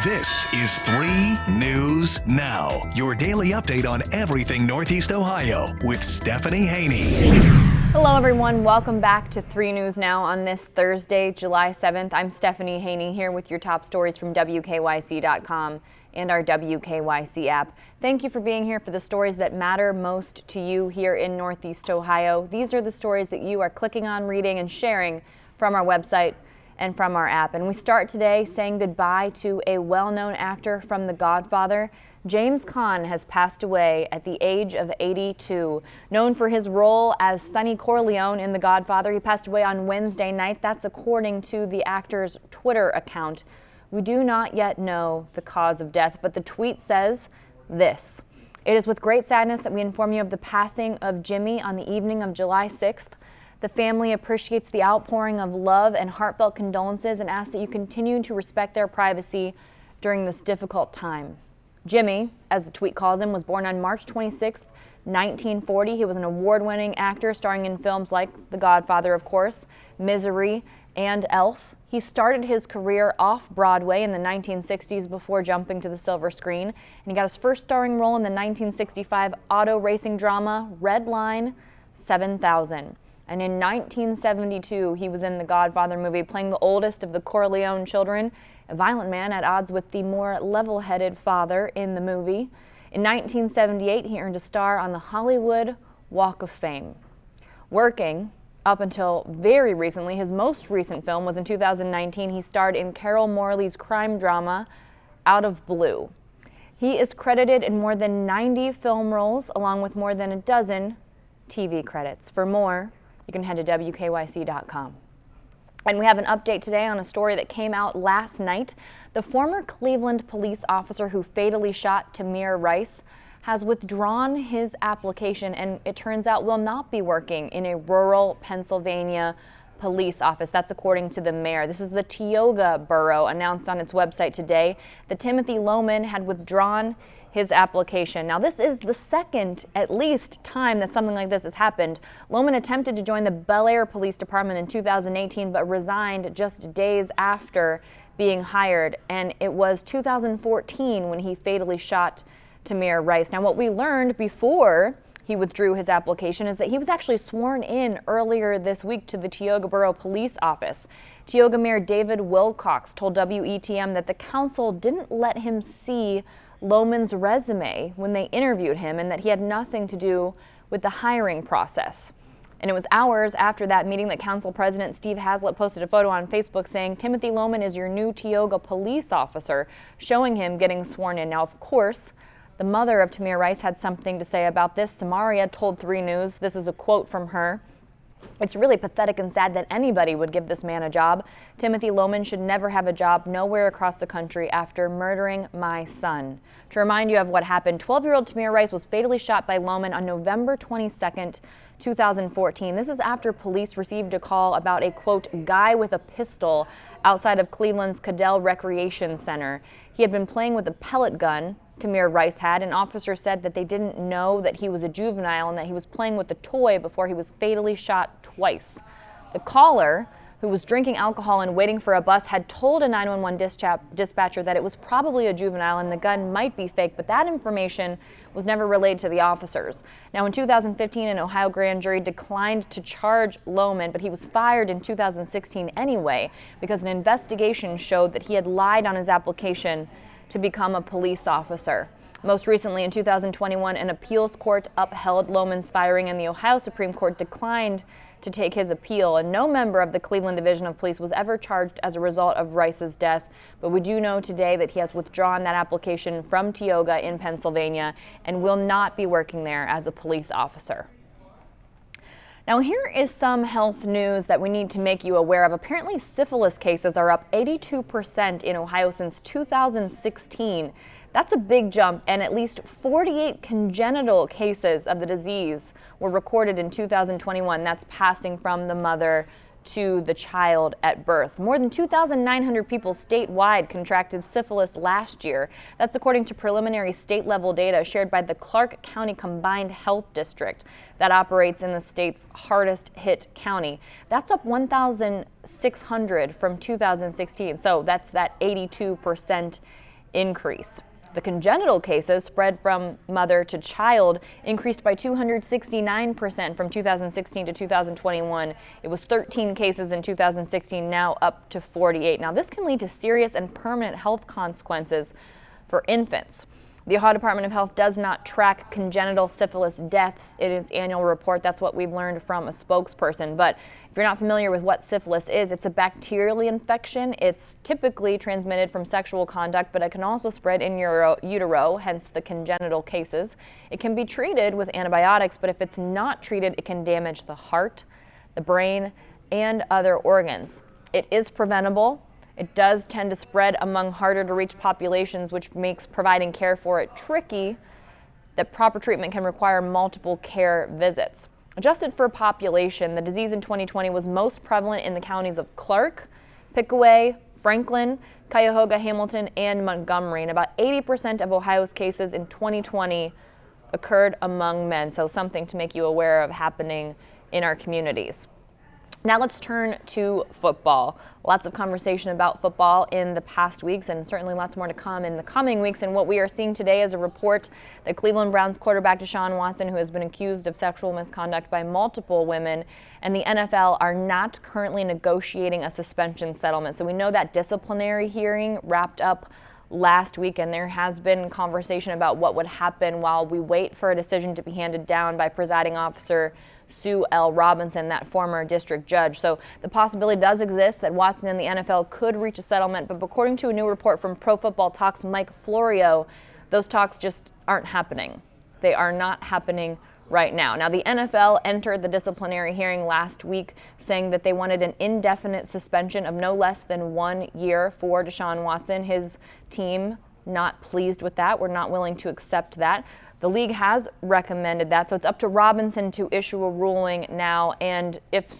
This is 3 News Now, your daily update on everything Northeast Ohio with Stephanie Haney. Hello everyone, welcome back to 3 News Now on this Thursday, July 7th. I'm Stephanie Haney here with your top stories from WKYC.com and our WKYC app. Thank you for being here for the stories that matter most to you here in Northeast Ohio. These are the stories that you are clicking on, reading, and sharing from our website and from our app. And we start today saying goodbye to a well-known actor from The Godfather. James Caan has passed away at the age of 82. Known for his role as Sonny Corleone in The Godfather, he passed away on Wednesday night. That's according to the actor's Twitter account. We do not yet know the cause of death, but the tweet says this: "It is with great sadness that we inform you of the passing of Jimmy on the evening of July 6th. The family appreciates the outpouring of love and heartfelt condolences and asks that you continue to respect their privacy during this difficult time." Jimmy, as the tweet calls him, was born on March 26, 1940. He was an award-winning actor starring in films like The Godfather, of course, Misery, and Elf. He started his career off-Broadway in the 1960s before jumping to the silver screen, and he got his first starring role in the 1965 auto racing drama Red Line 7000. And in 1972, he was in the Godfather movie, playing the oldest of the Corleone children, a violent man at odds with the more level-headed father in the movie. In 1978, he earned a star on the Hollywood Walk of Fame. Working up until very recently, his most recent film was in 2019. He starred in Carol Morley's crime drama, Out of Blue. He is credited in more than 90 film roles, along with more than a dozen TV credits. For more, you can head to WKYC.com. And we have an update today on a story that came out last night. The former Cleveland police officer who fatally shot Tamir Rice has withdrawn his application and it turns out will not be working in a rural Pennsylvania police office. That's according to the mayor. This is the Tioga Borough announced on its website today that Timothy Lohman had withdrawn his application. Now, this is the second, at least, time that something like this has happened. Lohman attempted to join the Bel Air Police Department in 2018, but resigned just days after being hired. And it was 2014 when he fatally shot Tamir Rice. Now, what we learned before he withdrew his application is that he was actually sworn in earlier this week to the Tioga Borough Police Office. Tioga Mayor David Wilcox told WETM that the council didn't let him see Lohman's resume when they interviewed him and that he had nothing to do with the hiring process. And it was hours after that meeting that Council President Steve Haslett posted a photo on Facebook saying, "Timothy Lohman is your new Tioga police officer," showing him getting sworn in. Now, of course, the mother of Tamir Rice had something to say about this. Samaria told 3 News, this is a quote from her: "It's really pathetic and sad that anybody would give this man a job. Timothy Lohman should never have a job nowhere across the country after murdering my son." To remind you of what happened, 12-year-old Tamir Rice was fatally shot by Lohman on November 22nd, 2014. This is after police received a call about a, quote, "guy with a pistol" outside of Cleveland's Cadell Recreation Center. He had been playing with a pellet gun, Tamir Rice had, and officers said that they didn't know that he was a juvenile and that he was playing with a toy before he was fatally shot twice. The caller, who was drinking alcohol and waiting for a bus, had told a 911 dispatcher that it was probably a juvenile and the gun might be fake, but that information was never relayed to the officers. Now, in 2015, an Ohio grand jury declined to charge Lohman, but he was fired in 2016 anyway because an investigation showed that he had lied on his application to become a police officer. Most recently, in 2021, an appeals court upheld Lohman's firing and the Ohio Supreme Court declined to take his appeal, and no member of the Cleveland Division of Police was ever charged as a result of Rice's death. But we do know today that he has withdrawn that application from Tioga in Pennsylvania and will not be working there as a police officer. Now, here is some health news that we need to make you aware of. Apparently, syphilis cases are up 82% in Ohio since 2016. That's a big jump, and at least 48 congenital cases of the disease were recorded in 2021. That's passing from the mother to the child at birth. More than 2,900 people statewide contracted syphilis last year. That's according to preliminary state-level data shared by the Clark County Combined Health District that operates in the state's hardest-hit county. That's up 1,600 from 2016, so that's that 82% increase. The congenital cases spread from mother to child increased by 269% from 2016 to 2021. It was 13 cases in 2016, now up to 48. Now, this can lead to serious and permanent health consequences for infants. The Ohio Department of Health does not track congenital syphilis deaths in its annual report. That's what we've learned from a spokesperson. But if you're not familiar with what syphilis is, it's a bacterial infection. It's typically transmitted from sexual contact, but it can also spread in your utero, hence the congenital cases. It can be treated with antibiotics, but if it's not treated, it can damage the heart, the brain, and other organs. It is preventable. It does tend to spread among harder to reach populations, which makes providing care for it tricky. That proper treatment can require multiple care visits. Adjusted for population, the disease in 2020 was most prevalent in the counties of Clark, Pickaway, Franklin, Cuyahoga, Hamilton, and Montgomery. And about 80% of Ohio's cases in 2020 occurred among men. So something to make you aware of happening in our communities. Now let's turn to football. Lots of conversation about football in the past weeks, and certainly lots more to come in the coming weeks. And what we are seeing today is a report that Cleveland Browns quarterback Deshaun Watson, who has been accused of sexual misconduct by multiple women, and the NFL are not currently negotiating a suspension settlement. So we know that disciplinary hearing wrapped up last week, and there has been conversation about what would happen while we wait for a decision to be handed down by presiding officer Sue L. Robinson, that former district judge. So the possibility does exist that Watson and the NFL could reach a settlement, but according to a new report from Pro Football Talk's Mike Florio, those talks just aren't happening. They are not happening right now. Now, the NFL entered the disciplinary hearing last week saying that they wanted an indefinite suspension of no less than 1 year for Deshaun Watson. His team not pleased with that. We're not willing to accept that. The league has recommended that, so it's up to Robinson to issue a ruling now, and if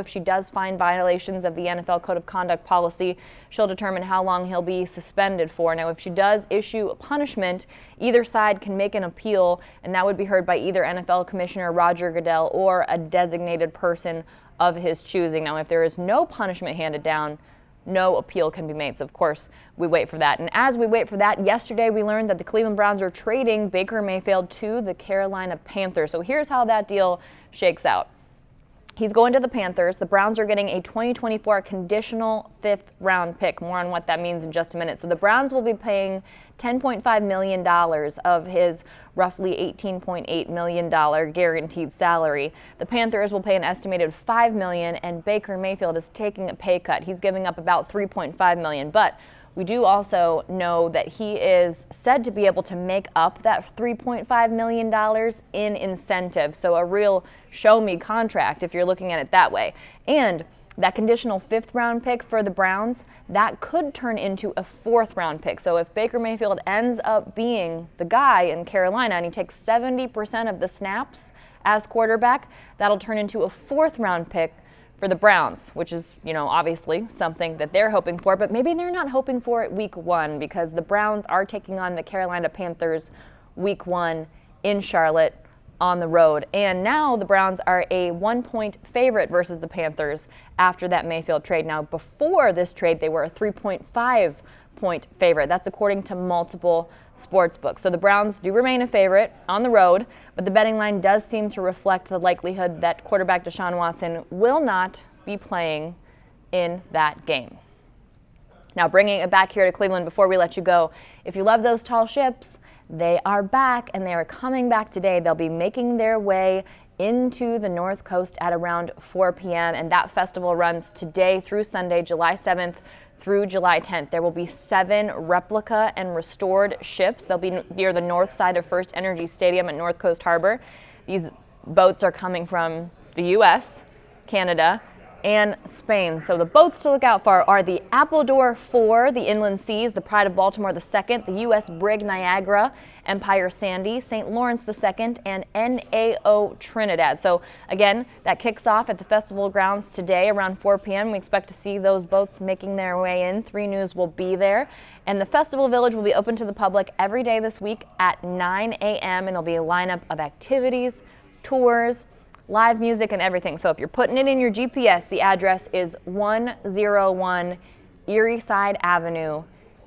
she does find violations of the NFL Code of Conduct policy, she'll determine how long he'll be suspended for. Now, if she does issue a punishment, either side can make an appeal, and that would be heard by either NFL Commissioner Roger Goodell or a designated person of his choosing. Now, if there is no punishment handed down, no appeal can be made. So, of course, we wait for that. And as we wait for that, yesterday we learned that the Cleveland Browns are trading Baker Mayfield to the Carolina Panthers. So here's how that deal shakes out. He's going to the Panthers. The Browns are getting a 2024 conditional 5th-round pick. More on what that means in just a minute. So the Browns will be paying $10.5 million of his roughly $18.8 million guaranteed salary. The Panthers will pay an estimated $5 million, and Baker Mayfield is taking a pay cut. He's giving up about $3.5 million. But we do also know that he is said to be able to make up that $3.5 million in incentives. So a real show-me contract if you're looking at it that way. And that conditional 5th-round pick for the Browns, that could turn into a 4th-round pick. So if Baker Mayfield ends up being the guy in Carolina and he takes 70% of the snaps as quarterback, that'll turn into a 4th-round pick for the Browns, which is, obviously something that they're hoping for, but maybe they're not hoping for it week 1 because the Browns are taking on the Carolina Panthers week 1 in Charlotte on the road. And now the Browns are a 1-point favorite versus the Panthers after that Mayfield trade. Now, before this trade, they were a 3.5-point favorite. That's according to multiple sports books. So the Browns do remain a favorite on the road, but the betting line does seem to reflect the likelihood that quarterback Deshaun Watson will not be playing in that game. Now, bringing it back here to Cleveland before we let you go, if you love those tall ships, they are back, and they are coming back today. They'll be making their way into the North Coast at around 4 p.m., and that festival runs today through Sunday, July 7th through July 10th. There will be 7 replica and restored ships. They'll be near the north side of First Energy Stadium at North Coast Harbor. These boats are coming from the U.S., Canada, and Spain. So the boats to look out for are the Appledore 4, the Inland Seas, the Pride of Baltimore II, the U.S. Brig Niagara, Empire Sandy, St. Lawrence II, and NAO Trinidad. So again, that kicks off at the festival grounds today around 4 p.m. We expect to see those boats making their way in. 3 News will be there. And the Festival Village will be open to the public every day this week at 9 a.m. and it'll be a lineup of activities, tours, live music, and everything. So if you're putting it in your GPS, the address is 101 Erie Side Avenue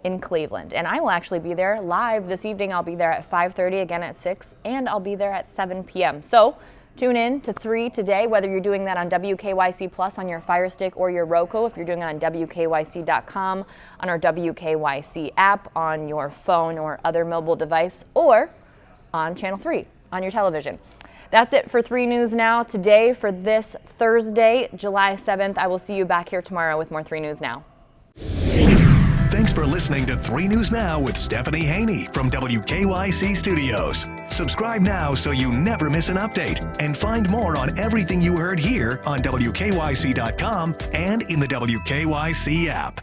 in Cleveland. And I will actually be there live this evening. I'll be there at 5:30, again at 6, and I'll be there at 7 p.m. So tune in to 3 today, whether you're doing that on WKYC Plus on your Fire Stick or your Roku, if you're doing it on WKYC.com, on our WKYC app, on your phone or other mobile device, or on Channel 3 on your television. That's it for 3 News Now today for this Thursday, July 7th. I will see you back here tomorrow with more 3 News Now. Thanks for listening to 3 News Now with Stephanie Haney from WKYC Studios. Subscribe now so you never miss an update, and find more on everything you heard here on WKYC.com and in the WKYC app.